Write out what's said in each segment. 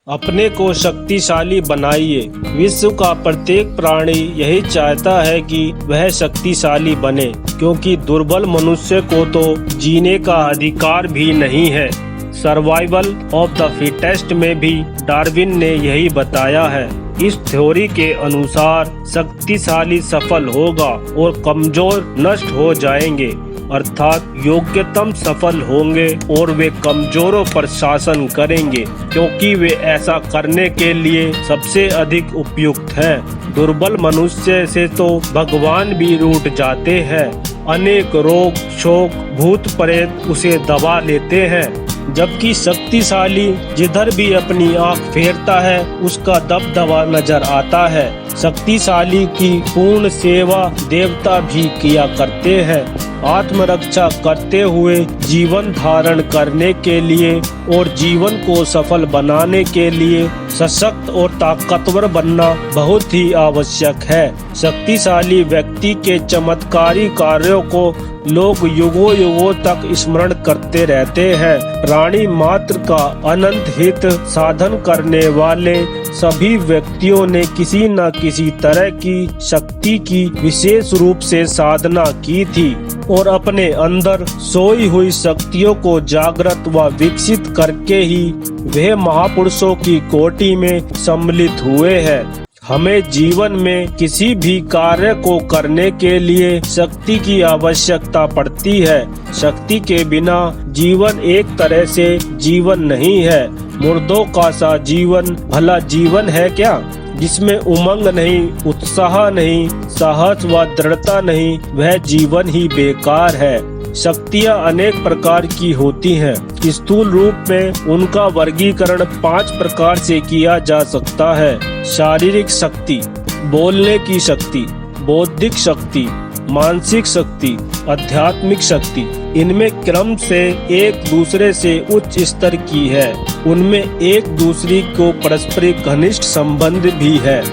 अपने को शक्तिशाली बनाइए। विश्व का प्रत्येक प्राणी यही चाहता है कि वह शक्तिशाली बने, क्योंकि दुर्बल मनुष्य को तो जीने का अधिकार भी नहीं है। सर्वाइवल ऑफ द फिटेस्ट में भी डार्विन ने यही बताया है। इस थ्योरी के अनुसार शक्तिशाली सफल होगा और कमजोर नष्ट हो जाएंगे, अर्थात योग्यतम सफल होंगे और वे कमजोरों पर शासन करेंगे, क्योंकि वे ऐसा करने के लिए सबसे अधिक उपयुक्त हैं। दुर्बल मनुष्य से तो भगवान भी रूठ जाते हैं। अनेक रोग शोक भूत प्रेत उसे दबा लेते हैं, जबकि शक्तिशाली जिधर भी अपनी आंख फेरता है उसका दबदबा नजर आता है। शक्तिशाली की पूर्ण सेवा देवता भी किया करते हैं। आत्मरक्षा करते हुए जीवन धारण करने के लिए और जीवन को सफल बनाने के लिए सशक्त और ताकतवर बनना बहुत ही आवश्यक है। शक्तिशाली व्यक्ति के चमत्कारी कार्यों को लोग युगों युगों तक स्मरण करते रहते हैं। प्राणी मात्र का अनंत हित साधन करने वाले सभी व्यक्तियों ने किसी न किसी तरह की शक्ति की विशेष रूप से साधना की थी और अपने अंदर सोई हुई शक्तियों को जागृत व विकसित करके ही वे महापुरुषों की कोटि में सम्मिलित हुए हैं। हमें जीवन में किसी भी कार्य को करने के लिए शक्ति की आवश्यकता पड़ती है। शक्ति के बिना जीवन एक तरह से जीवन नहीं है। मुर्दों का सा जीवन भला जीवन है क्या? जिसमें उमंग नहीं, उत्साह नहीं, साहस व दृढ़ता नहीं, वह जीवन ही बेकार है। शक्तियाँ अनेक प्रकार की होती हैं। स्थूल रूप में उनका वर्गीकरण 5 प्रकार से किया जा सकता है। शारीरिक शक्ति, बोलने की शक्ति, बौद्धिक शक्ति, मानसिक शक्ति, आध्यात्मिक शक्ति। इनमें क्रम से एक दूसरे से उच्च स्तर की है। उनमें एक दूसरे को पारस्परिक घनिष्ठ संबंध भी है।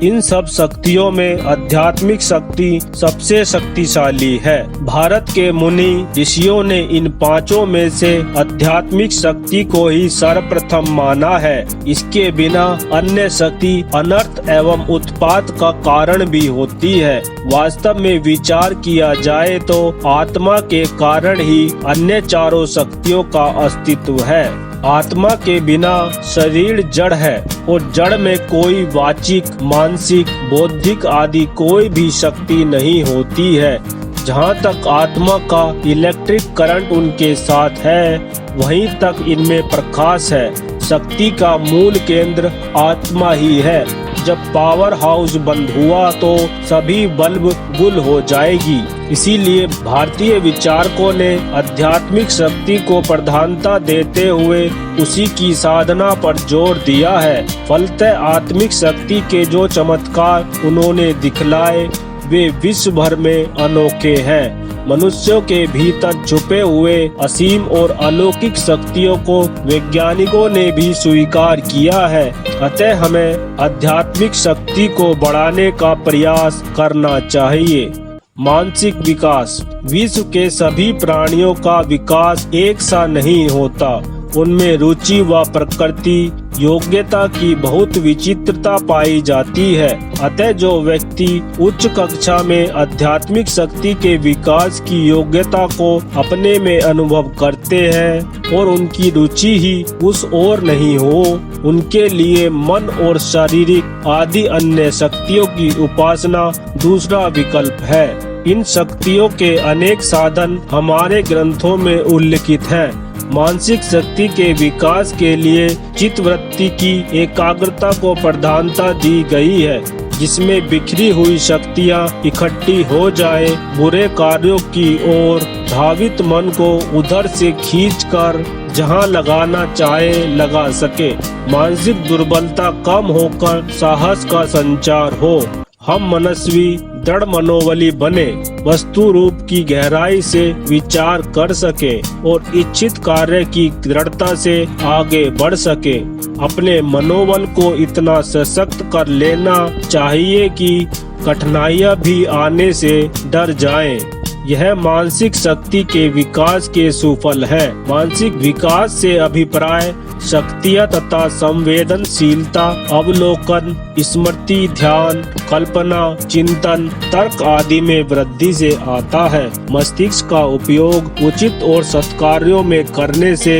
इन सब शक्तियों में आध्यात्मिक शक्ति सबसे शक्तिशाली है। भारत के मुनि ऋषियों ने इन 5 में से आध्यात्मिक शक्ति को ही सर्वप्रथम माना है। इसके बिना अन्य शक्ति अनर्थ एवं उत्पात का कारण भी होती है। वास्तव में विचार किया जाए तो आत्मा के कारण ही अन्य चारों शक्तियों का अस्तित्व है। आत्मा के बिना शरीर जड़ है और जड़ में कोई वाचिक, मानसिक, बौद्धिक आदि कोई भी शक्ति नहीं होती है। जहाँ तक आत्मा का इलेक्ट्रिक करंट उनके साथ है, वहीं तक इनमें प्रकाश है। शक्ति का मूल केंद्र आत्मा ही है। जब पावर हाउस बंद हुआ तो सभी बल्ब गुल हो जाएगी। इसीलिए भारतीय विचारकों ने आध्यात्मिक शक्ति को प्रधानता देते हुए उसी की साधना पर जोर दिया है। फलतः आत्मिक शक्ति के जो चमत्कार उन्होंने दिखलाए वे विश्व भर में अनोखे हैं। मनुष्यों के भीतर छुपे हुए असीम और अलौकिक शक्तियों को वैज्ञानिकों ने भी स्वीकार किया है। अतः हमें आध्यात्मिक शक्ति को बढ़ाने का प्रयास करना चाहिए। मानसिक विकास। विश्व के सभी प्राणियों का विकास एक सा नहीं होता। उनमें रुचि व प्रकृति योग्यता की बहुत विचित्रता पाई जाती है। अतः जो व्यक्ति उच्च कक्षा में आध्यात्मिक शक्ति के विकास की योग्यता को अपने में अनुभव करते हैं और उनकी रुचि ही उस ओर नहीं हो, उनके लिए मन और शारीरिक आदि अन्य शक्तियों की उपासना दूसरा विकल्प है। इन शक्तियों के अनेक साधन हमारे ग्रंथों में उल्लिखित हैं। मानसिक शक्ति के विकास के लिए चित्तवृत्ति की एकाग्रता को प्रधानता दी गई है, जिसमें बिखरी हुई शक्तियाँ इकट्ठी हो जाए, बुरे कार्यों की ओर धावित मन को उधर से खींचकर जहां लगाना चाहे लगा सके। मानसिक दुर्बलता कम होकर साहस का संचार हो। हम मनस्वी दृढ़ मनोबली बने, वस्तु रूप की गहराई से विचार कर सके और इच्छित कार्य की दृढ़ता से आगे बढ़ सके। अपने मनोबल को इतना सशक्त कर लेना चाहिए कि कठिनाइयां भी आने से डर जाएं। यह मानसिक शक्ति के विकास के सुफल है। मानसिक विकास से अभिप्राय शक्तियाँ तथा संवेदनशीलता, अवलोकन, स्मृति, ध्यान, कल्पना, चिंतन, तर्क आदि में वृद्धि से आता है। मस्तिष्क का उपयोग उचित और सत्कार्यों में करने से,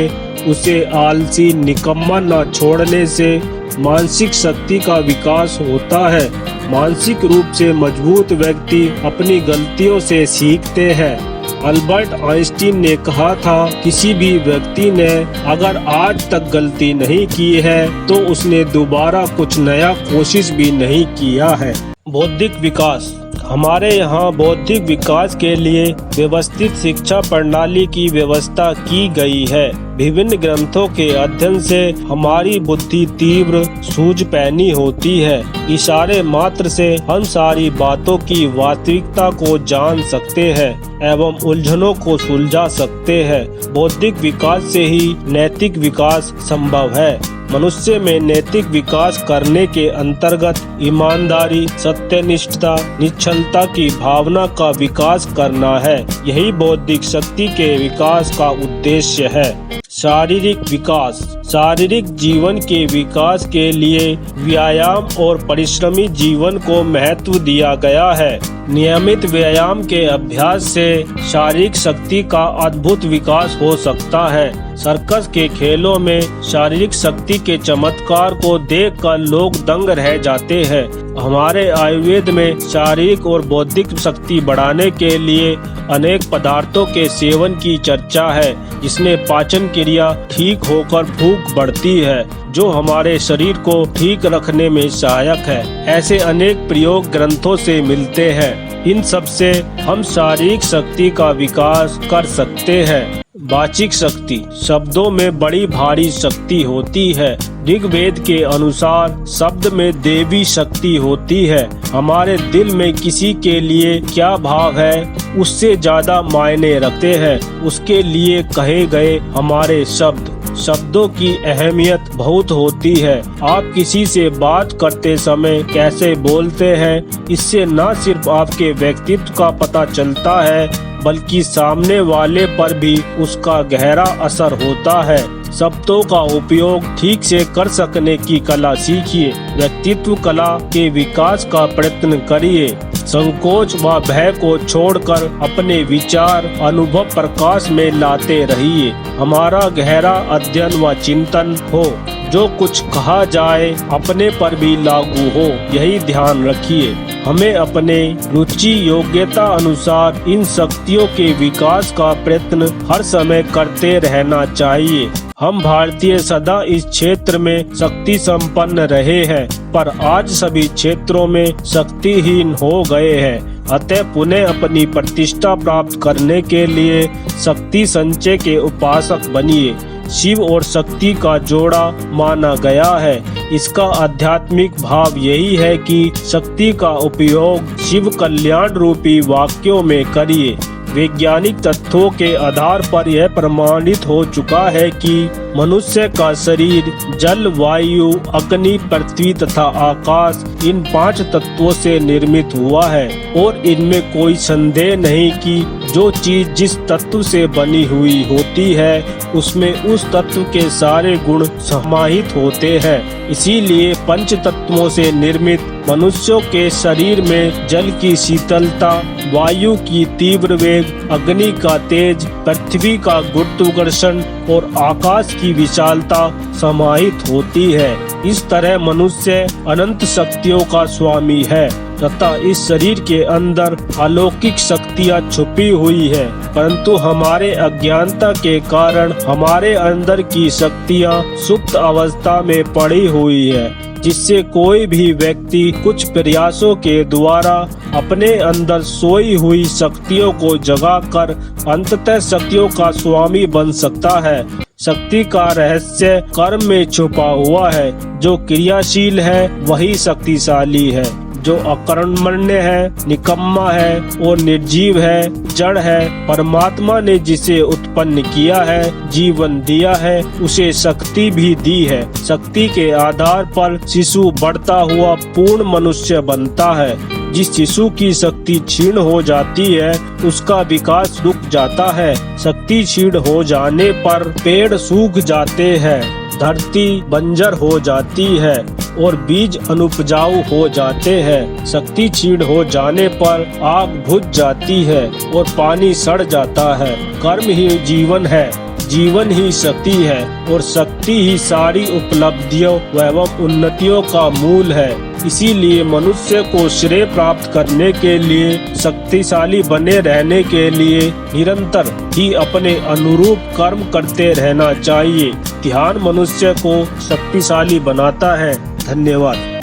उसे आलसी निकम्मा न छोड़ने से मानसिक शक्ति का विकास होता है। मानसिक रूप से मजबूत व्यक्ति अपनी गलतियों से सीखते हैं। अल्बर्ट आइंस्टीन ने कहा था, किसी भी व्यक्ति ने अगर आज तक गलती नहीं की है तो उसने दोबारा कुछ नया कोशिश भी नहीं किया है। बौद्धिक विकास। हमारे यहाँ बौद्धिक विकास के लिए व्यवस्थित शिक्षा प्रणाली की व्यवस्था की गई है। विभिन्न ग्रंथों के अध्ययन से हमारी बुद्धि तीव्र, सूझबूझ होती है। इशारे मात्र से हम सारी बातों की वास्तविकता को जान सकते हैं एवं उलझनों को सुलझा सकते हैं। बौद्धिक विकास से ही नैतिक विकास संभव है। मनुष्य में नैतिक विकास करने के अंतर्गत ईमानदारी, सत्यनिष्ठता, निश्चलता की भावना का विकास करना है। यही बौद्धिक शक्ति के विकास का उद्देश्य है। शारीरिक विकास। शारीरिक जीवन के विकास के लिए व्यायाम और परिश्रमी जीवन को महत्व दिया गया है। नियमित व्यायाम के अभ्यास से शारीरिक शक्ति का अद्भुत विकास हो सकता है। सर्कस के खेलों में शारीरिक शक्ति के चमत्कार को देखकर लोग दंग रह जाते हैं। हमारे आयुर्वेद में शारीरिक और बौद्धिक शक्ति बढ़ाने के लिए अनेक पदार्थों के सेवन की चर्चा है, जिसमें पाचन क्रिया ठीक होकर भूख बढ़ती है, जो हमारे शरीर को ठीक रखने में सहायक है। ऐसे अनेक प्रयोग ग्रंथों से मिलते हैं। इन सब से हम शारीरिक शक्ति का विकास कर सकते हैं। वाचिक शक्ति। शब्दों में बड़ी भारी शक्ति होती है। ऋग्वेद के अनुसार शब्द में देवी शक्ति होती है। हमारे दिल में किसी के लिए क्या भाव है, उससे ज्यादा मायने रखते हैं उसके लिए कहे गए हमारे शब्द। शब्दों की अहमियत बहुत होती है। आप किसी से बात करते समय कैसे बोलते हैं, इससे न सिर्फ आपके व्यक्तित्व का पता चलता है बल्कि सामने वाले पर भी उसका गहरा असर होता है। शब्दों का उपयोग ठीक से कर सकने की कला सीखिए। व्यक्तित्व कला के विकास का प्रयत्न करिए। संकोच व भय को छोड़कर अपने विचार अनुभव प्रकाश में लाते रहिए। हमारा गहरा अध्ययन व चिंतन हो, जो कुछ कहा जाए अपने पर भी लागू हो, यही ध्यान रखिए। हमें अपने रुचि योग्यता अनुसार इन शक्तियों के विकास का प्रयत्न हर समय करते रहना चाहिए। हम भारतीय सदा इस क्षेत्र में शक्ति संपन्न रहे हैं, पर आज सभी क्षेत्रों में शक्तिहीन हो गए हैं। अतः पुनः अपनी प्रतिष्ठा प्राप्त करने के लिए शक्ति संचय के उपासक बनिए। शिव और शक्ति का जोड़ा माना गया है। इसका आध्यात्मिक भाव यही है कि शक्ति का उपयोग शिव कल्याण रूपी वाक्यों में करिए। वैज्ञानिक तथ्यों के आधार पर यह प्रमाणित हो चुका है कि मनुष्य का शरीर जल, वायु, अग्नि, पृथ्वी तथा आकाश इन 5 तत्वों से निर्मित हुआ है और इनमें कोई संदेह नहीं कि जो चीज जिस तत्व से बनी हुई होती है उसमें उस तत्व के सारे गुण समाहित होते हैं। इसीलिए पंच तत्वों से निर्मित मनुष्यों के शरीर में जल की शीतलता, वायु की तीव्र वेग, अग्नि का तेज, पृथ्वी का गुरुत्वाकर्षण और आकाश की विशालता समाहित होती है। इस तरह मनुष्य अनंत शक्तियों का स्वामी है तथा इस शरीर के अंदर अलौकिक शक्तियाँ छुपी हुई है, परंतु हमारे अज्ञानता के कारण हमारे अंदर की शक्तियाँ सुप्त अवस्था में पड़ी हुई है, जिससे कोई भी व्यक्ति कुछ प्रयासों के द्वारा अपने अंदर सोई हुई शक्तियों को जगाकर अंततः शक्तियों का स्वामी बन सकता है। शक्ति का रहस्य कर्म में छुपा हुआ है। जो क्रियाशील है वही शक्तिशाली है। जो अकर्मण्य है, निकम्मा है और निर्जीव है, जड़ है, परमात्मा ने जिसे उत्पन्न किया है, जीवन दिया है, उसे शक्ति भी दी है। शक्ति के आधार पर शिशु बढ़ता हुआ पूर्ण मनुष्य बनता है। जिस शिशु की शक्ति क्षीण हो जाती है उसका विकास रुक जाता है। शक्ति क्षीण हो जाने पर पेड़ सूख जाते हैं, धरती बंजर हो जाती है और बीज अनुपजाऊ हो जाते हैं। शक्ति क्षीण हो जाने पर आग बुझ जाती है और पानी सड़ जाता है। कर्म ही जीवन है, जीवन ही शक्ति है और शक्ति ही सारी उपलब्धियों एवं उन्नतियों का मूल है। इसीलिए मनुष्य को श्रेय प्राप्त करने के लिए, शक्तिशाली बने रहने के लिए निरंतर ही अपने अनुरूप कर्म करते रहना चाहिए। ध्यान मनुष्य को शक्तिशाली बनाता है। धन्यवाद।